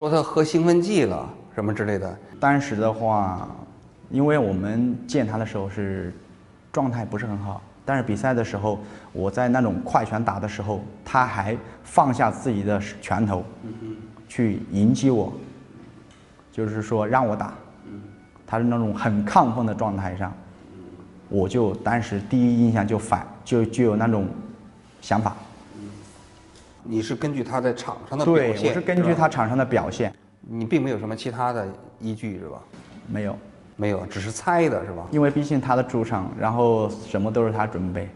说他喝兴奋剂了什么之类的。当时的话，因为我们见他的时候是状态不是很好，但是比赛的时候，我在那种快拳打的时候，他还放下自己的拳头，去迎击我，就是说让我打。他是那种很亢奋的状态上，我就当时第一印象就有那种想法。你是根据他在场上的表现？对，我是根据他场上的表现。你并没有什么其他的依据是吧？没有，没有，只是猜的是吧？因为毕竟他的主场，然后什么都是他准备，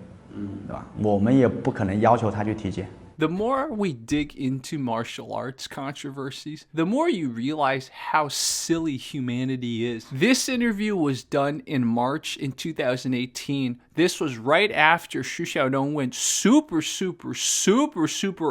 对吧？我们也不可能要求他去体检。The more we dig into martial arts controversies, the more you realize how silly humanity is. This interview was done in March in 2018. This was right after Xu Xiaodong went super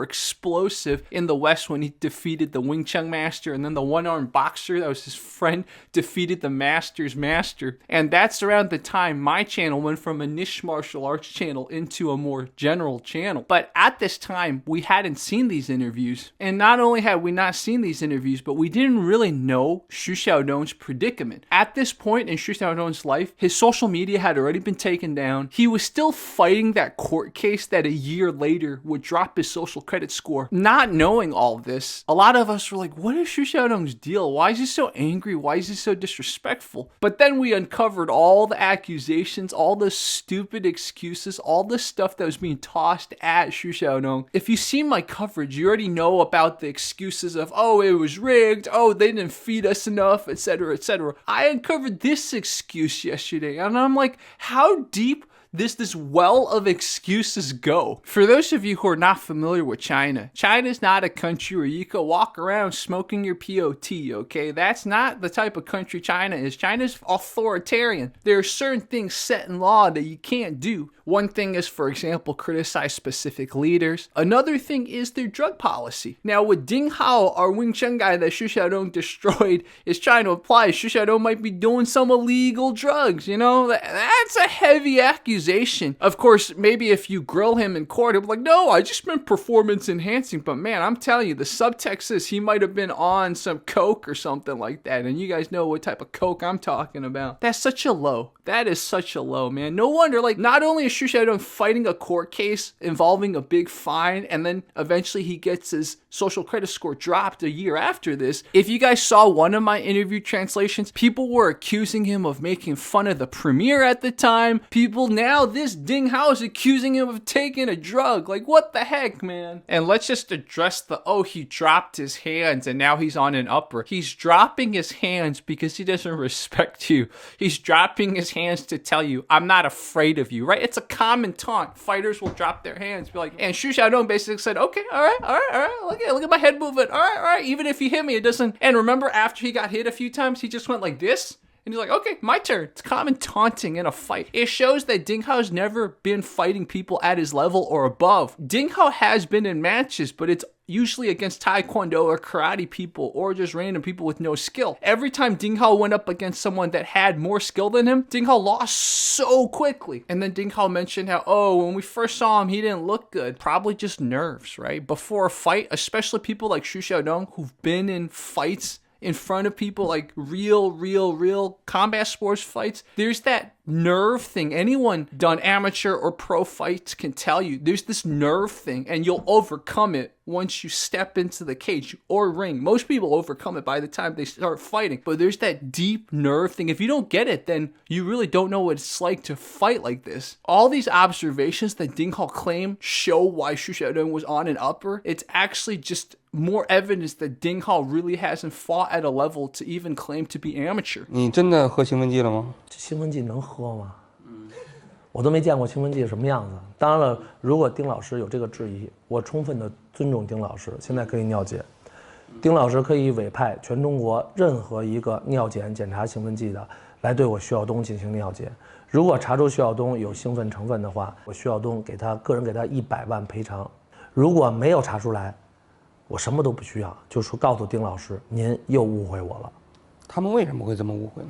explosive in the West when he defeated the Wing Chun master, and then the one-armed boxer that was his friend defeated the master's master. And that's around the time my channel went from a niche martial arts channel into a more general channel. But at this time, we hadn't seen these interviews. And not only had we not seen these interviews, but we didn't really know Xu Xiaodong's predicament. At this point in Xu Xiaodong's life, his social media had already been taken down. He was still fighting that court case that a year later would drop his social credit score. Not knowing all this, a lot of us were like, what is Xu Xiaodong's deal? Why is he so angry? Why is he so disrespectful? But then we uncovered all the accusations, all the stupid excuses, all the stuff that was being tossed at Xu Xiaodong. If you see my coverage, you already know about the excuses of, oh, it was rigged, oh, they didn't feed us enough, etc., etc. I uncovered this excuse yesterday, and I'm like, how deep this well of excuses go? For those of you who are not familiar with China, China's not a country where you can walk around smoking your POT, okay? That's not the type of country China is. China's authoritarian. There are certain things set in law that you can't do. One thing is, for example, criticize specific leaders. Another thing is their drug policy. Now, with Ding Hao, our Wing Chun guy that Xu Xiaodong destroyed, is trying to apply, Xu Xiaodong might be doing some illegal drugs, you know? That's a heavy accusation. Of course, maybe if you grill him in court, he'll be like, no, I just meant performance enhancing. But man, I'm telling you, the subtext is he might have been on some coke or something like that. And you guys know what type of coke I'm talking about. That's such a low. That is such a low, man. No wonder, like, not only is Xu Xiaodong fighting a court case involving a big fine, and then eventually he gets his social credit score dropped a year after this. If you guys saw one of my interview translations, people were accusing him of making fun of the premier at the time. People now, this Ding Hao is accusing him of taking a drug. Like, what the heck, man? And let's just address the, oh, he dropped his hands and now he's on an upper. He's dropping his hands because he doesn't respect you. He's dropping his hands to tell you, I'm not afraid of you, right? It's a common taunt. Fighters will drop their hands, be like, and Xu Xiaodong basically said, okay, all right, look at my head movement, all right, even if you hit me, it doesn't. And remember, after he got hit a few times, he just went like this, and he's like, okay, my turn. It's common taunting in a fight. It shows that Ding Hao's never been fighting people at his level or above. Ding Hao has been in matches, but it's usually against Taekwondo or karate people or just random people with no skill. Every time Ding Hao went up against someone that had more skill than him, Ding Hao lost so quickly. And then Ding Hao mentioned how, oh, when we first saw him, he didn't look good. Probably just nerves, right? Before a fight, especially people like Xu Xiaodong who've been in fights in front of people, like real combat sports fights, there's that nerve thing. Anyone done amateur or pro fights can tell you there's this nerve thing, and you'll overcome it once you step into the cage or ring. Most people overcome it by the time they start fighting, but there's that deep nerve thing. If you don't get it, then you really don't know what it's like to fight like this. All these observations that Ding Hao claimed show why Xu Xiaodong was on an upper. It's actually just more evidence that Ding Hao really hasn't fought at a level to even claim to be amateur. 你真的喝兴奋剂了吗？兴奋剂能喝吗？我都没见过兴奋剂什么样子。当然了，如果丁老师有这个质疑，我充分的尊重丁老师，现在可以尿检。丁老师可以委派全中国任何一个尿检检查兴奋剂的，来对我徐晓东进行尿检。如果查出徐晓东有兴奋成分的话，我徐晓东个人给他100万赔偿。如果没有查出来，我什么都不需要，就说告诉丁老师，您又误会我了。他们为什么会这么误会呢？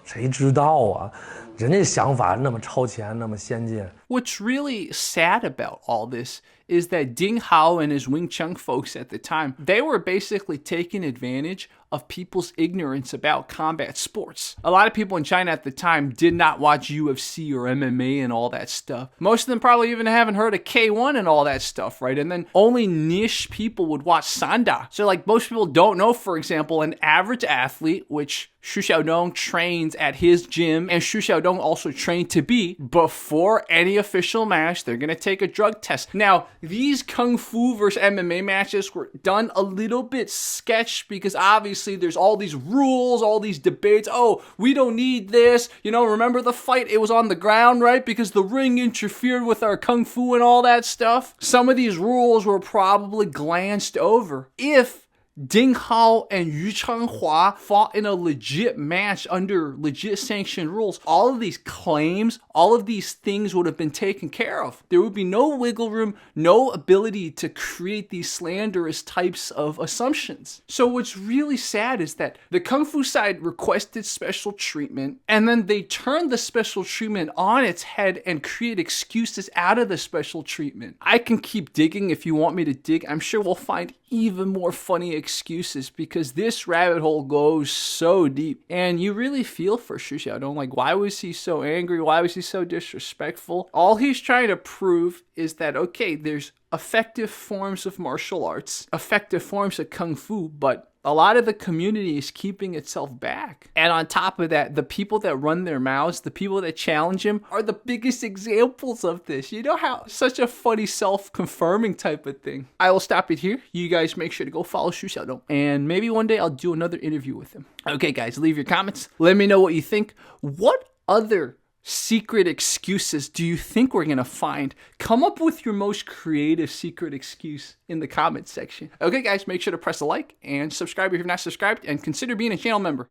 谁知道啊？人家想法那么超前，那么先进。What's really sad about all this is that Ding Hao and his Wing Chun folks at the time, they were basically taking advantage of people's ignorance about combat sports. A lot of people in China at the time did not watch UFC or MMA and all that stuff. Most of them probably even haven't heard of K1 and all that stuff, right? And then only niche people would watch Sanda. So like most people don't know, for example, an average athlete, which Xu Xiaodong trains at his gym, and Xu Xiaodong also trained to be, before any official match, they're gonna take a drug test. Now, these Kung Fu versus MMA matches were done a little bit sketch because obviously there's all these rules, all these debates. Oh, we don't need this. You know, remember the fight? It was on the ground, right? Because the ring interfered with our Kung Fu and all that stuff. Some of these rules were probably glanced over. If Ding Hao and Yu Changhua fought in a legit match under legit sanctioned rules, all of these claims, all of these things would have been taken care of. There would be no wiggle room, no ability to create these slanderous types of assumptions. So what's really sad is that the Kung Fu side requested special treatment, and then they turned the special treatment on its head and create excuses out of the special treatment. I can keep digging if you want me to dig. I'm sure we'll find even more funny excuses because this rabbit hole goes so deep, and you really feel for Xu Xiaodong. Like, why was he so angry? Why was he so disrespectful? All he's trying to prove is that, okay, there's effective forms of martial arts, effective forms of Kung Fu, but a lot of the community is keeping itself back. And on top of that, the people that run their mouths, the people that challenge him, are the biggest examples of this. You know how such a funny self-confirming type of thing. I will stop it here. You guys make sure to go follow Xu Xiaodong, and maybe one day I'll do another interview with him. Okay, guys, leave your comments. Let me know what you think. What other secret excuses do you think we're gonna find? Come up with your most creative secret excuse in the comments section. Okay, guys, make sure to press a like and subscribe if you're not subscribed, and consider being a channel member.